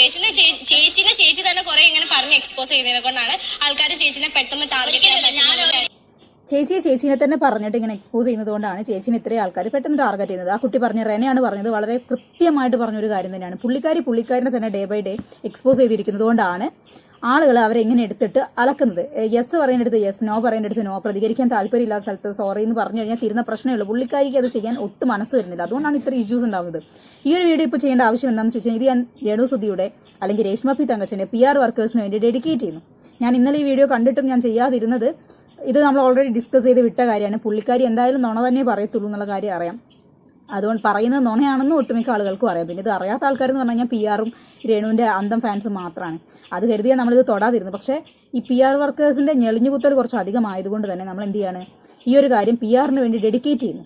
ചേച്ചി തന്നെ കുറെ ഇങ്ങനെ പറഞ്ഞ് എക്സ്പോസ് ചെയ്യുന്നതിനെ കൊണ്ടാണ് ആൾക്കാർ ചേച്ചിനെ പെട്ടെന്ന് ടാർഗറ്റ് ചെയ്യാൻ. ചേച്ചിനെ തന്നെ പറഞ്ഞിട്ട് ഇങ്ങനെ എക്സ്പോസ് ചെയ്യുന്നതുകൊണ്ടാണ് ചേച്ചിനെ ഇത്രയും ആൾക്കാർ പെട്ടെന്ന് ടാർഗറ്റ് ചെയ്യുന്നത്. ആ കുട്ടി പറഞ്ഞ റെനയാണ് പറഞ്ഞത്, വളരെ കൃത്യമായിട്ട് പറഞ്ഞൊരു കാര്യം തന്നെയാണ്. പുള്ളിക്കാരിനെ തന്നെ ഡേ ബൈ ഡേ എക്സ്പോസ് ചെയ്തിരിക്കുന്നത് കൊണ്ടാണ് ആളുകൾ അവരെ ഇങ്ങനെ എടുത്തിട്ട് അലക്കുന്നത്. യെസ് പറയുന്നിടത്ത് യെസ്, നോ പറയുന്നിടത്ത് നോ, പ്രതികരിക്കാൻ താല്പര്യമില്ലാത്ത സ്ഥലത്ത് സോറി എന്ന് പറഞ്ഞു കഴിഞ്ഞാൽ തീരുന്ന പ്രശ്നമുള്ളൂ. പുള്ളിക്കാരിക്ക് അത് ചെയ്യാൻ ഒട്ടും മനസ്സ് വരുന്നില്ല. അതുകൊണ്ടാണ് ഇത്ര ഇഷ്യൂസ് ഉണ്ടാകുന്നത്. ഈ ഒരു വീഡിയോ ഇപ്പോൾ ചെയ്യേണ്ട ആവശ്യം എന്താണെന്ന് ചോദിച്ചാൽ, ഇത് ഞാൻ രേണുസുധിയുടെ അല്ലെങ്കിൽ രേഷ്മ പി തങ്കച്ചന്റെ PR വർക്കേഴ്സിന് വേണ്ടി ഡെഡിക്കേറ്റ് ചെയ്യുന്നു. ഞാൻ ഇന്നലെ ഈ വീഡിയോ കണ്ടിട്ടും ഞാൻ ചെയ്യാതിരുന്നത്, ഇത് നമ്മൾ ഓൾറെഡി ഡിസ്കസ് ചെയ്ത് വിട്ട കാര്യമാണ്. പുള്ളിക്കാരി എന്തായാലും നുണ തന്നെ പറയത്തുള്ളൂ എന്നുള്ള കാര്യം അറിയാം. അതുകൊണ്ട് പറയുന്നത് നുണയാണെന്ന് ഒട്ടുമിക്ക ആളുകൾക്കും അറിയാം. പിന്നെ ഇത് അറിയാത്ത ആൾക്കാരെന്ന് പറഞ്ഞു കഴിഞ്ഞാൽ PR-ഉം രേണുവിൻ്റെ അന്തം ഫാൻസും മാത്രമാണ്. അത് കരുതിയാൽ നമ്മളിത് തൊടാതിരുന്നു. പക്ഷേ ഈ PR വർക്കേഴ്സിന്റെ ഞെളിഞ്ഞുകുത്തൽ കുറച്ച് അധികമായതുകൊണ്ട് തന്നെ നമ്മൾ എന്ത് ചെയ്യാണ്, ഈ ഒരു കാര്യം PR-ന് വേണ്ടി ഡെഡിക്കേറ്റ് ചെയ്യുന്നു.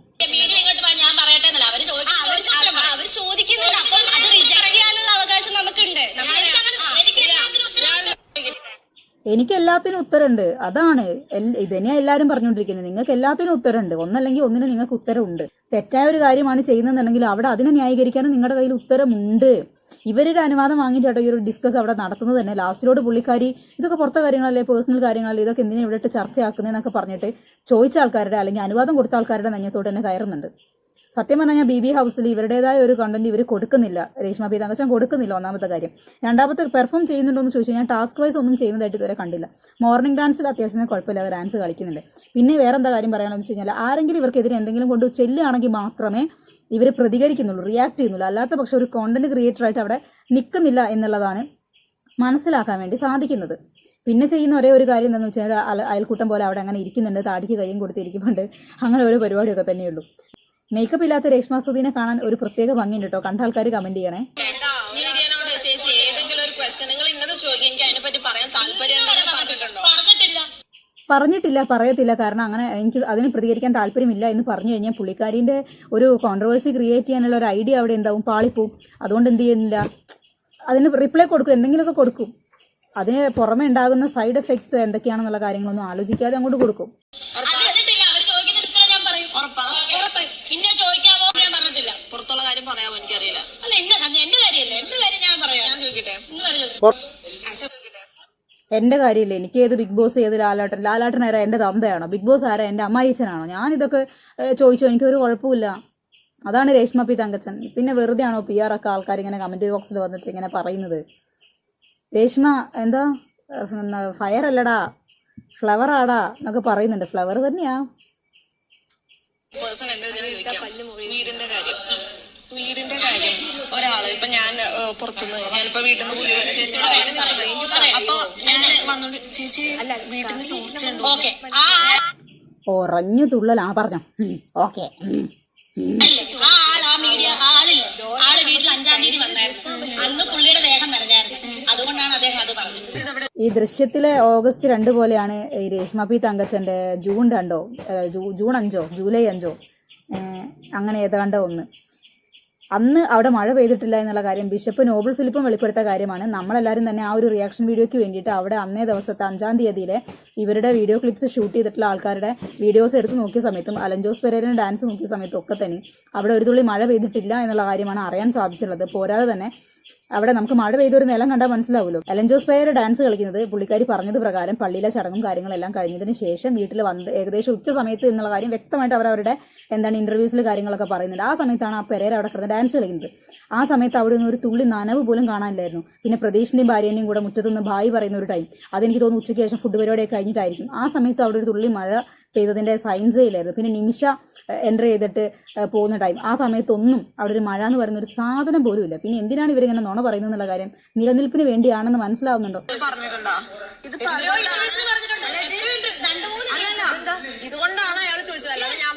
എനിക്ക് എല്ലാത്തിനും ഉത്തരമുണ്ട്. അതാണ് ഇതന്നെയാ എല്ലാവരും പറഞ്ഞുകൊണ്ടിരിക്കുന്നത്. നിങ്ങൾക്ക് എല്ലാത്തിനും ഉത്തരമുണ്ട്. ഒന്നല്ലെങ്കിൽ ഒന്നിന് നിങ്ങൾക്ക് ഉത്തരമുണ്ട്. തെറ്റായ ഒരു കാര്യമാണ് ചെയ്യുന്നതെന്നുണ്ടെങ്കിൽ അവിടെ അതിനെ ന്യായീകരിക്കാനും നിങ്ങളുടെ കയ്യിൽ ഉത്തരമുണ്ട്. ഇവരുടെ അനുവാദം വാങ്ങിയിട്ടോ ഈ ഒരു ഡിസ്കസ് അവിടെ നടത്തുന്നത് തന്നെ. ലാസ്റ്റിലോട് പുള്ളിക്കാരി ഇതൊക്കെ പുറത്തെ കാര്യങ്ങളല്ലേ, പേഴ്സണൽ കാര്യങ്ങളല്ലേ, ഇതൊക്കെ എന്തിനാ ഇവിടെ ഇട്ട് ചർച്ചയാക്കുന്നതെന്നൊക്കെ പറഞ്ഞിട്ട് ചോദിച്ച ആൾക്കാരുടെ അല്ലെങ്കിൽ അനുവാദം കൊടുത്ത ആൾക്കാരുടെ നെഞ്ഞത്തോട്ട് തന്നെ കയറുന്നുണ്ട്. സത്യം പറഞ്ഞാൽ BB ഹൗസിൽ ഇവരുടേതായ ഒരു കണ്ടന്റ് ഇവർ കൊടുക്കുന്നില്ല. രേഷ്മ പി തങ്കച്ചൻ കൊടുക്കുന്നില്ല, ഒന്നാമത്തെ കാര്യം. രണ്ടാമത്തെ, പെർഫോം ചെയ്യുന്നുണ്ടോ എന്ന് ചോദിച്ചാൽ ഞാൻ ടാസ്ക് വൈസ് ഒന്നും ചെയ്യുന്നതായിട്ട് ഇതുവരെ കണ്ടില്ല. മോർണിംഗ് ഡാൻസിൽ അത്യാവശ്യം കുഴപ്പമില്ലാതെ ഡാൻസ് കളിക്കുന്നുണ്ട്. പിന്നെ വേറെ എന്താ കാര്യം പറയാനെന്ന് വെച്ച് കഴിഞ്ഞാൽ, ആരെങ്കിലും ഇവർക്കെതിരെ എന്തെങ്കിലും കൊണ്ട് ചെല്ലുകയാണെങ്കിൽ മാത്രമേ ഇവർ പ്രതികരിക്കുന്നുള്ളൂ, റിയാക്ട് ചെയ്യുന്നുള്ളൂ. അല്ലാത്ത പക്ഷെ ഒരു കോണ്ടന്റ് ക്രിയേറ്ററായിട്ട് അവിടെ നിൽക്കുന്നില്ല എന്നുള്ളതാണ് മനസ്സിലാക്കാൻ വേണ്ടി സാധിക്കുന്നത്. പിന്നെ ചെയ്യുന്ന ഒരേ ഒരു കാര്യം എന്താണെന്ന് വെച്ചാൽ, അയൽക്കൂട്ടം പോലെ അവിടെ അങ്ങനെ ഇരിക്കുന്നുണ്ട്, താടിക്ക് കയ്യും കൊടുത്തിരിക്കുന്നുണ്ട്, അങ്ങനെ ഓരോ പരിപാടിയൊക്കെ തന്നെയുള്ളൂ. മേക്കപ്പ് ഇല്ലാത്ത രേഷ്മ സുധീനെ കാണാൻ ഒരു പ്രത്യേക ഭംഗിയുണ്ട് കേട്ടോ. കണ്ട ആൾക്കാർ കമന്റ് ചെയ്യണേ. പറഞ്ഞിട്ടില്ല, പറയത്തില്ല. കാരണം അങ്ങനെ എനിക്ക് അതിന് പ്രതികരിക്കാൻ താല്പര്യമില്ല എന്ന് പറഞ്ഞു കഴിഞ്ഞാൽ പുള്ളിക്കാരിന്റെ ഒരു കോൺട്രവേഴ്സി ക്രിയേറ്റ് ചെയ്യാനുള്ള ഒരു ഐഡിയ അവിടെ എന്താവും, പാളിപ്പോവും. അതുകൊണ്ട് എന്ത് ചെയ്യുന്നില്ല, അതിന് റിപ്ലൈ കൊടുക്കും, എന്തെങ്കിലുമൊക്കെ കൊടുക്കും. അതിന് പുറമെ ഉണ്ടാകുന്ന സൈഡ് എഫക്ട്സ് എന്തൊക്കെയാണെന്നുള്ള കാര്യങ്ങളൊന്നും ആലോചിക്കാതെ അങ്ങോട്ട് കൊടുക്കും. എന്റെ കാര്യമില്ല, എനിക്ക് ഏത് ബിഗ് ബോസ്, ഏത് ലാലാട്ടൻ ആരാ എന്റെ തന്തയാണോ, ബിഗ് ബോസ് ആരാ എന്റെ അമ്മായിച്ചനാണോ, ഞാൻ ഇതൊക്കെ ചോദിച്ചോ, എനിക്കൊരു കുഴപ്പമില്ല. അതാണ് രേഷ്മ പി തങ്കച്ചൻ. പിന്നെ വെറുതെ ആണോ PR ഒക്കെ ആൾക്കാർ ഇങ്ങനെ കമന്റ് ബോക്സിൽ വന്നിട്ട് ഇങ്ങനെ പറയുന്നത്? രേഷ്മ എന്താ ഫയർ അല്ലടാ, ഫ്ലവർ ആടാ എന്നൊക്കെ പറയുന്നുണ്ട്. ഫ്ലവർ തന്നെയാ. വീടിന്റെ കാര്യം ഒരാള് ഇപ്പൊ ഞാൻ പുറത്തുനിന്ന് ഞാനിപ്പോ വീട്ടിൽ നിന്ന് പുതിയ ചേച്ചിയോട് അപ്പൊ ഞാൻ വന്നോണ്ട് ചേച്ചി വീട്ടിൽ നിന്ന് ചോർച്ചയുണ്ടോ ഉറഞ്ഞു തുള്ളൽ. പറഞ്ഞോ ഓക്കെ. ഈ ദൃശ്യത്തിലെ ഓഗസ്റ്റ് 2 പോലെയാണ് ഈ രേഷ്മ പി തങ്കച്ചന്റെ ജൂൺ 5 ജൂലൈ 5 അങ്ങനെ ഏതാണ്ട് ഒന്ന്. അന്ന് അവിടെ മഴ പെയ്തിട്ടില്ല എന്നുള്ള കാര്യം ബിഷപ്പ് നോബിൾ ഫിലിപ്പും വെളിപ്പെടുത്ത കാര്യമാണ്. നമ്മളെല്ലാവരും തന്നെ ആ ഒരു റിയാക്ഷൻ വീഡിയോയ്ക്ക് വേണ്ടിയിട്ട് അവിടെ അന്നേ ദിവസത്തെ 5-ാം തീയതിയിലെ ഇവരുടെ വീഡിയോ ക്ലിപ്സ് ഷൂട്ട് ചെയ്തിട്ടുള്ള ആൾക്കാരുടെ വീഡിയോസ് എടുത്ത് നോക്കിയ സമയത്തും അലൻ ജോസ് പെരേരയുടെ ഡാൻസ് നോക്കിയ സമയത്തും ഒക്കെ തന്നെ അവിടെ ഒരു തുള്ളി മഴ പെയ്തിട്ടില്ല എന്നുള്ള കാര്യമാണ് അറിയാൻ സാധിച്ചുള്ളത്. പോരാതെ തന്നെ അവിടെ നമുക്ക് മഴ പെയ്തൊരു നിലം കണ്ടാൽ മനസ്സിലാവുമല്ലോ. അലൻ ജോസ് പെരേര ഡാൻസ് കളിക്കുന്നത് പുള്ളിക്കാരി പറഞ്ഞത് പ്രകാരം പള്ളിയിലെ ചടങ്ങും കാര്യങ്ങളെല്ലാം കഴിഞ്ഞതിന് ശേഷം വീട്ടിൽ വന്ന് ഏകദേശം ഉച്ച സമയത്ത് എന്നുള്ള കാര്യം വ്യക്തമായിട്ട് അവരുടെ ഇന്റർവ്യൂസിൽ കാര്യങ്ങളൊക്കെ പറയുന്നുണ്ട്. ആ സമയത്താണ് ആ പെരേര അവിടെ കിടന്ന് ഡാൻസ് കളിക്കുന്നത്. ആ സമയത്ത് അവിടെ നിന്ന് ഒരു തുള്ളി നനവ് പോലും കാണാനില്ലായിരുന്നു. പിന്നെ പ്രതീഷിന്റെയും ഭാര്യേന്റെയും കൂടെ മുറ്റത്തുനിന്ന് ഭായി പറയുന്ന ഒരു ടൈം, അതെനിക്ക് തോന്നുന്നു ഉച്ചയ്ക്ക് ശേഷം ഫുഡ് പരിപാടിയൊക്കെ കഴിഞ്ഞിട്ടായിരിക്കും. ആ സമയത്ത് അവിടെ ഒരു തുള്ളി മഴ പെയ്തതിന്റെ സൈൻസേ ഇല്ലായിരുന്നു. പിന്നെ നിമിഷ എൻ്റർ ചെയ്തിട്ട് പോകുന്ന ടൈം, ആ സമയത്തൊന്നും അവിടെ ഒരു മഴ എന്ന് പറയുന്ന ഒരു സാധനം പോലും ഇല്ല. പിന്നെ എന്തിനാണ് ഇവരിങ്ങനെ നുണ പറയുന്നത് എന്നുള്ള കാര്യം നിലനിൽപ്പിന് വേണ്ടിയാണെന്ന് മനസ്സിലാവുന്നുണ്ടോ? ഇതുകൊണ്ടാണ് അയാൾ ചോദിച്ചത്, അല്ലാതെ ഞാൻ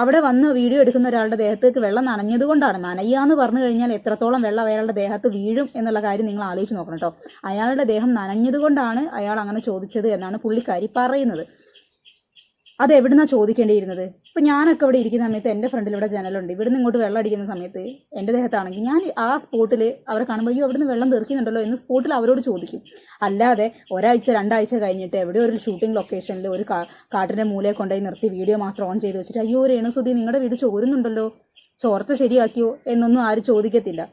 അവിടെ വന്ന് വീഡിയോ എടുക്കുന്ന ഒരാളുടെ ദേഹത്തേക്ക് വെള്ളം നനഞ്ഞതുകൊണ്ടാണ്. നനയ്യാന്ന് പറഞ്ഞു കഴിഞ്ഞാൽ എത്രത്തോളം വെള്ളം അയാളുടെ ദേഹത്ത് വീഴും എന്നുള്ള കാര്യം നിങ്ങൾ ആലോചിച്ച് നോക്കണം കേട്ടോ. അയാളുടെ ദേഹം നനഞ്ഞതുകൊണ്ടാണ് അയാൾ അങ്ങനെ ചോദിച്ചത് എന്നാണ് പുള്ളിക്കാരി പറയുന്നത്. അത് എവിടുന്നാ ചോദിക്കേണ്ടിയിരുന്നത്? ഇപ്പൊ ഞാനൊക്കെ ഇവിടെ ഇരിക്കുന്ന സമയത്ത് എൻ്റെ ഫ്രണ്ടിൽ ഇവിടെ ജനലുണ്ട്, ഇവിടുന്ന് ഇങ്ങോട്ട് വെള്ളം അടിക്കുന്ന സമയത്ത് എൻ്റെ ദേഹത്താണെങ്കിൽ ഞാൻ ആ സ്പോട്ടിൽ അവരെ കാണുമ്പോൾ അയ്യോ അവിടുന്ന് വെള്ളം തെറിക്കുന്നുണ്ടല്ലോ എന്ന് സ്പോട്ടിൽ അവരോട് ചോദിക്കും. അല്ലാതെ 1-2 ആഴ്ച കഴിഞ്ഞിട്ട് എവിടെ ഒരു ഷൂട്ടിംഗ് ലൊക്കേഷനിൽ ഒരു കാട്ടിൻ്റെ മൂലയെ കൊണ്ടുപോയി നിർത്തി വീഡിയോ മാത്രം ഓൺ ചെയ്ത് വെച്ചിട്ട് അയ്യോ രേണുസുധി നിങ്ങളുടെ വീട് ചോരുന്നുണ്ടല്ലോ, ചോർച്ച ശരിയാക്കിയോ എന്നൊന്നും ആരും ചോദിക്കത്തില്ല.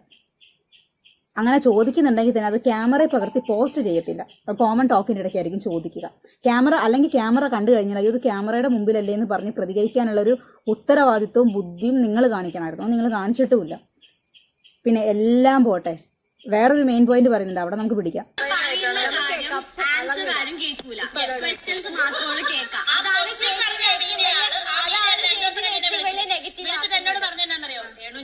അങ്ങനെ ചോദിക്കുന്നുണ്ടെങ്കിൽ തന്നെ അത് ക്യാമറയിൽ പകർത്തി പോസ്റ്റ് ചെയ്യത്തില്ല. കോമൺ ടോക്കിൻ്റെ ഇടയ്ക്കായിരിക്കും ചോദിക്കുക. ക്യാമറ കണ്ടു കഴിഞ്ഞാൽ ഇത് ക്യാമറയുടെ മുമ്പിലല്ലേ എന്ന് പറഞ്ഞ് പ്രതികരിക്കാനുള്ളൊരു ഉത്തരവാദിത്വവും ബുദ്ധിയും നിങ്ങൾ കാണിക്കണമായിരുന്നു. നിങ്ങൾ കാണിച്ചിട്ടുമില്ല. പിന്നെ എല്ലാം പോട്ടെ, വേറൊരു മെയിൻ പോയിന്റ് പറയുന്നുണ്ട്, അവിടെ നമുക്ക് പിടിക്കാം.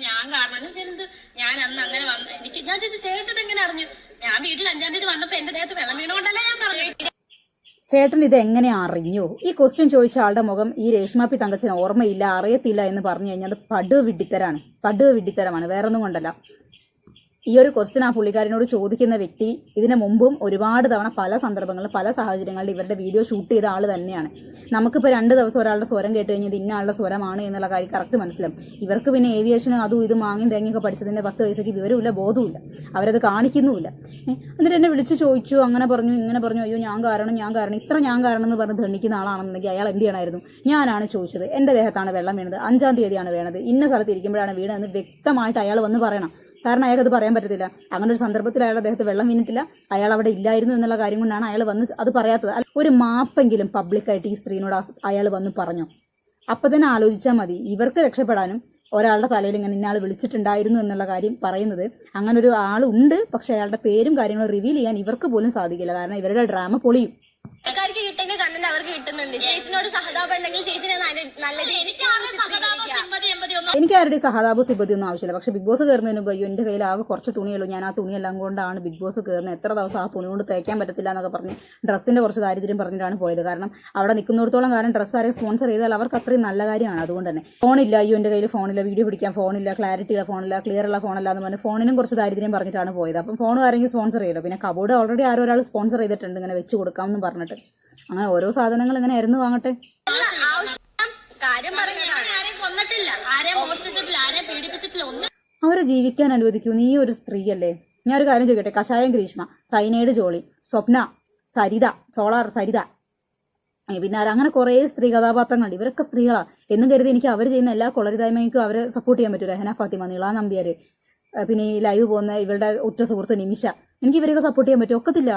ഞാൻ കാരണം ചെന്ത് ഞാൻ അന്ന് അങ്ങനെ വന്നു. എനിക്ക് ഞാൻ ചേച്ചി ചേട്ടത് എങ്ങനെ അറിഞ്ഞു? ഞാൻ വീട്ടിൽ 5-ാം തീയതി വന്നപ്പോ എന്റെ ദേഹത്ത് വെള്ളം വീണുകൊണ്ടല്ലേ ഞാൻ പറഞ്ഞു. ചേട്ടൻ ഇത് എങ്ങനെ അറിഞ്ഞു? ഈ ക്വസ്റ്റ്യൻ ചോദിച്ച ആളുടെ മുഖം ഈ രേഷ്മ പി തങ്കച്ചന് ഓർമ്മയില്ല, അറിയത്തില്ല എന്ന് പറഞ്ഞു കഴിഞ്ഞാൽ അത് പടുവ വിഡ്ഢിത്തരമാണ്, വേറൊന്നും കൊണ്ടല്ല. ഈ ഒരു ക്വസ്റ്റ്യൻ ആ പുള്ളിക്കാരനോട് ചോദിക്കുന്ന വ്യക്തി ഇതിനു മുമ്പും ഒരുപാട് തവണ പല സന്ദർഭങ്ങളിൽ പല സാഹചര്യങ്ങളിൽ ഇവരുടെ വീഡിയോ ഷൂട്ട് ചെയ്ത ആൾ തന്നെയാണ്. നമുക്കിപ്പോൾ 2 ദിവസം ഒരാളുടെ സ്വരം കേട്ട് കഴിഞ്ഞാൽ ഇത് ഇന്ന ആളുടെ സ്വരമാണ് എന്നുള്ള കാര്യം കറക്റ്റ് മനസ്സിലാവും. ഇവർക്ക് പിന്നെ ഏവിയേഷനും അതും ഇതും മാങ്ങയും തേങ്ങയൊക്കെ പഠിച്ചതിൻ്റെ 10 വയസ്സേക്ക് വിവരമില്ല, ബോധവുമില്ല, അവരത് കാണിക്കുന്നുമില്ല. എന്നിട്ട് എന്നെ വിളിച്ച് ചോദിച്ചു, അങ്ങനെ പറഞ്ഞു ഇങ്ങനെ പറഞ്ഞു, അയ്യോ ഞാൻ കാരണം ഇത്ര ഞാൻ കാരണം എന്ന് പറഞ്ഞ് ധണിക്കുന്ന ആളാണെന്നുണ്ടെങ്കിൽ അയാൾ എന്ത് ചെയ്യണമായിരുന്നു? ഞാനാണ് ചോദിച്ചത്, എൻ്റെ ദേഹത്താണ് വെള്ളം വീണത്, 5-ാം തീയതിയാണ് വീണത്, ഇന്ന സ്ഥലത്ത് ഇരിക്കുമ്പോഴാണ് വീണതെന്ന് വ്യക്തമായിട്ട് അയാൾ വന്ന് പറയണം. കാരണം അയാൾക്കത് പറയാൻ പറ്റത്തില്ല. അങ്ങനെ ഒരു സന്ദർഭത്തിൽ അയാളുടെ ദേഹത്ത് വെള്ളം വീണിട്ടില്ല, അയാൾ അവിടെ ഇല്ലായിരുന്നു എന്നുള്ള കാര്യം കൊണ്ടാണ് അയാൾ വന്ന് അത് പറയാത്തത്. ഒരു മാപ്പെങ്കിലും പബ്ലിക്കായിട്ട് ഈ സ്ത്രീനോട് അയാൾ വന്ന് പറഞ്ഞു. അപ്പം തന്നെ ആലോചിച്ചാൽ മതി, ഇവർക്ക് രക്ഷപ്പെടാനും ഒരാളുടെ തലയിൽ ഇങ്ങനെ ഇന്നയാൾ വിളിച്ചിട്ടുണ്ടായിരുന്നു എന്നുള്ള കാര്യം പറയുന്നത്. അങ്ങനെ ഒരു ആളുണ്ട്, പക്ഷെ അയാളുടെ പേരും കാര്യങ്ങളും റിവീൽ ചെയ്യാൻ ഇവർക്ക് പോലും സാധിക്കില്ല. കാരണം ഇവരുടെ ഡ്രാമ പൊളിയും. ആൾക്കാർക്ക് കിട്ടേണ്ട കണ്ടന്റ് അവർക്ക് കിട്ടുന്നുണ്ട്. ചേച്ചിനോട് സഹതാപം ഉണ്ടെങ്കിൽ ചേച്ചിനെ നല്ലത് എനിക്ക് ആരുടെ സഹതാപ സിബതി ഒന്നും ആവശ്യമില്ല. പക്ഷെ ബിഗ് ബോസ് കയറുന്നതിന് മുമ്പ് എൻ്റെ കയ്യിൽ ആകെ കുറച്ച് തുണിയുള്ളൂ, ഞാൻ ആ തുണിയെല്ലാം കൊണ്ടാണ് ബിഗ് ബോസ് കയറുന്നത്, എത്ര ദിവസം ആ തുണി കൊണ്ട് തേക്കാൻ പറ്റത്തില്ല എന്നൊക്കെ പറഞ്ഞ് ഡ്രസ്സിന്റെ കുറച്ച് ദാരിദ്ര്യം പറഞ്ഞിട്ടാണ് പോയത്. കാരണം അവിടെ നിൽക്കുന്നിടത്തോളം കാലം ഡ്രസ്സ് ആരെയും സ്പോൺസർ ചെയ്താൽ അവർക്ക് അത്രയും നല്ല കാര്യമാണ്. അതുകൊണ്ട് തന്നെ ഫോണില്ല, അയ്യോ എൻ്റെ കയ്യിൽ ഫോണില്ല, വീഡിയോ പിടിക്കാൻ ഫോണില്ല, ക്ലാരിറ്റി ഉള്ള ഫോണില്ല, ക്ലിയർ ഉള്ള ഫോണല്ല എന്ന് പറഞ്ഞ് ഫോണിനും കുറച്ച് ദാരിദ്ര്യം പറഞ്ഞിട്ടാണ് പോയത്. അപ്പം ഫോൺ ആരെങ്കിലും സ്പോൺസർ ചെയ്യല്ലോ. പിന്നെ കബോർഡ് ഓൾറെഡി ആരോ ഒരാൾ സ്പോൺസർ ചെയ്തിട്ടുണ്ട്, ഇങ്ങനെ വെച്ച് കൊടുക്കാമെന്നും പറഞ്ഞിട്ട്. അങ്ങനെ ഓരോ സാധനങ്ങൾ ഇങ്ങനെ ആയിരുന്നു വാങ്ങട്ടെ. അവരെ ജീവിക്കാൻ അനുവദിക്കൂ. നീ ഒരു സ്ത്രീയല്ലേ? ഞാനൊരു കാര്യം ചോദിക്കട്ടെ, കഷായം ഗ്രീഷ്മ, സൈനൈഡ് ജോളി, സ്വപ്ന, സരിത, സോളാർ സരിത, പിന്നെ അങ്ങനെ കുറേ സ്ത്രീ കഥാപാത്രങ്ങളുണ്ട്. ഇവരൊക്കെ സ്ത്രീകളാണ് എന്നും കരുതി എനിക്ക് അവർ ചെയ്യുന്ന എല്ലാ കൊളരിതായ്മയ്ക്കും അവരെ സപ്പോർട്ട് ചെയ്യാൻ പറ്റൂല. ഹെന ഫാത്തിമ, നീള നമ്പ്യാർ, പിന്നെ ഈ ലൈവ് പോകുന്ന ഇവരുടെ ഉറ്റ സുഹൃത്ത് നിമിഷ, എനിക്ക് ഇവരെയൊക്കെ സപ്പോർട്ട് ചെയ്യാൻ പറ്റും? ഒക്കത്തില്ല.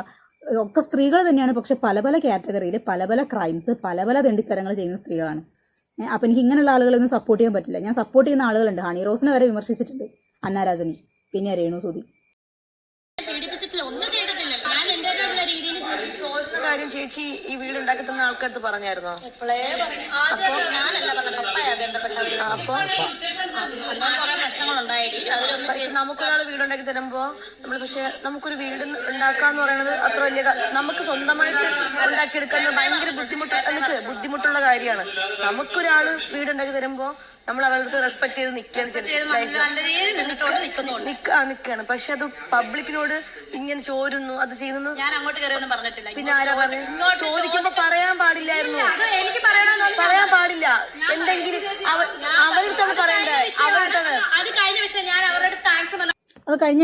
ഒക്കെ സ്ത്രീകൾ തന്നെയാണ്, പക്ഷെ പല പല കാറ്റഗറിയിൽ പല പല ക്രൈംസ് പല പല തെണ്ടിത്തരങ്ങൾ ചെയ്യുന്ന സ്ത്രീകളാണ്. അപ്പം എനിക്ക് ഇങ്ങനെയുള്ള ആളുകളൊന്നും സപ്പോർട്ട് ചെയ്യാൻ പറ്റില്ല. ഞാൻ സപ്പോർട്ട് ചെയ്യുന്ന ആളുകളുണ്ട്. ഹണി റോസിനെ വരെ വിമർശിച്ചിട്ടുണ്ട്, അന്നാരാജനി, പിന്നെ രേണു സുധി. കാര്യം ചേച്ചി ഈ വീട് ഉണ്ടാക്കി തന്ന ആൾക്കാർക്ക് പറഞ്ഞായിരുന്നോ? നമുക്കൊരാൾ വീടുണ്ടാക്കി തരുമ്പോ പക്ഷെ നമുക്കൊരു വീട് ഉണ്ടാക്കാന്ന് പറയുന്നത് അത്ര വലിയ നമുക്ക് സ്വന്തമായിട്ട് ഉണ്ടാക്കിയെടുക്കുന്നത് ഭയങ്കര ബുദ്ധിമുട്ടുള്ള കാര്യമാണ്. നമുക്കൊരാള് വീടുണ്ടാക്കി തരുമ്പോ നമ്മൾ അവരുടെ റെസ്പെക്ട് ചെയ്ത് നിൽക്കുകയാണ്. പക്ഷെ അത് പബ്ലിക്കിനോട് ഇങ്ങനെ ചോരുന്നു, അത് ചെയ്യുന്നു. ഞാൻ അങ്ങോട്ട് കയറിയൊന്നും പറഞ്ഞിട്ടില്ല. പിന്നെ ആരാ പറഞ്ഞു? ചോദിക്കുമ്പോ പറയാൻ പാടില്ലായിരുന്നു. എനിക്ക് പറയാൻ പാടില്ല. എന്തെങ്കിലും അവരുടെ പറയണ്ടേ? അവരുടെ അത് കഴിഞ്ഞ വിഷയം. ഞാൻ അവരുടെ താങ്ക്സ് അത് കഴിഞ്ഞ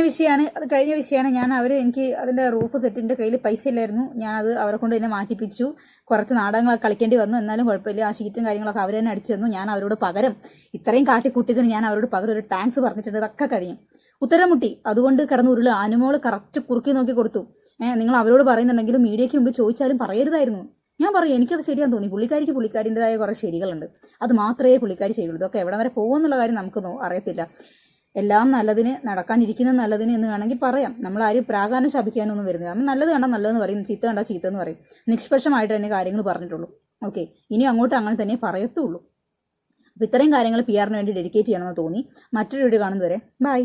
വിഷയമാണ്. ഞാൻ എനിക്ക് അതിൻ്റെ റൂഫ് സെറ്റിൻ്റെ കയ്യിൽ പൈസ ഇല്ലായിരുന്നു. ഞാനത് അവരെ കൊണ്ട് തന്നെ മാറ്റിപ്പിച്ചു. കുറച്ച് നാടകങ്ങളൊക്കെ കളിക്കേണ്ടി വന്നു. എന്നാലും കുഴപ്പമില്ല. ആ ഷീറ്റും കാര്യങ്ങളൊക്കെ അവർ തന്നെ അടിച്ചു തന്നു. ഞാൻ അവരോട് പകരം ഇത്രയും കാട്ടിക്കുട്ടിയതിന് ഞാൻ അവരോട് പകരം ഒരു താങ്ക്സ് പറഞ്ഞിട്ടുണ്ട്. ഇതൊക്കെ കഴിഞ്ഞു. ഉത്തരം മുട്ടി. അതുകൊണ്ട് കിടന്ന് ഉരുള് അനുമോള് കറക്റ്റ് കുറുക്കി നോക്കി കൊടുത്തു. നിങ്ങൾ അവരോട് പറയുന്നുണ്ടെങ്കിലും മീഡിയയ്ക്ക് മുമ്പ് ചോദിച്ചാലും പറയരുതായിരുന്നു. ഞാൻ പറയും, എനിക്കത് ശരിയാന്ന് തോന്നി. പുള്ളിക്കാരിൻ്റെതായ കുറേ ശരികളുണ്ട്. അത് മാത്രമേ പുള്ളിക്കാരി ചെയ്യുള്ളൂ. ഇതൊക്കെ എവിടെ വരെ പോകുമെന്നുള്ള കാര്യം നമുക്ക് അറിയത്തില്ല. എല്ലാം നല്ലതിന് നടക്കാനിരിക്കുന്ന നല്ലതിന് എന്ന് വേണമെങ്കിൽ പറയാം. നമ്മൾ ആരും പ്രാകാരം ശപിക്കാനൊന്നും ഒന്നും വരുന്നില്ല. നമ്മൾ നല്ലത് കണ്ടാൽ നല്ലതെന്ന് പറയും, ചീത്ത കണ്ടാൽ ചീത്ത എന്ന് പറയും. നിഷ്പക്ഷമായിട്ട് തന്നെ കാര്യങ്ങൾ പറഞ്ഞിട്ടുള്ളൂ. ഓക്കെ, ഇനി അങ്ങോട്ട് അങ്ങനെ തന്നെ പറയത്തുള്ളൂ. അപ്പോൾ ഇത്രയും കാര്യങ്ങൾ PR-ന് വേണ്ടി ഡെഡിക്കേറ്റ് ചെയ്യണമെന്ന് തോന്നി. മറ്റൊരു വീഡിയോ കാണുന്നതുവരെ ബൈ.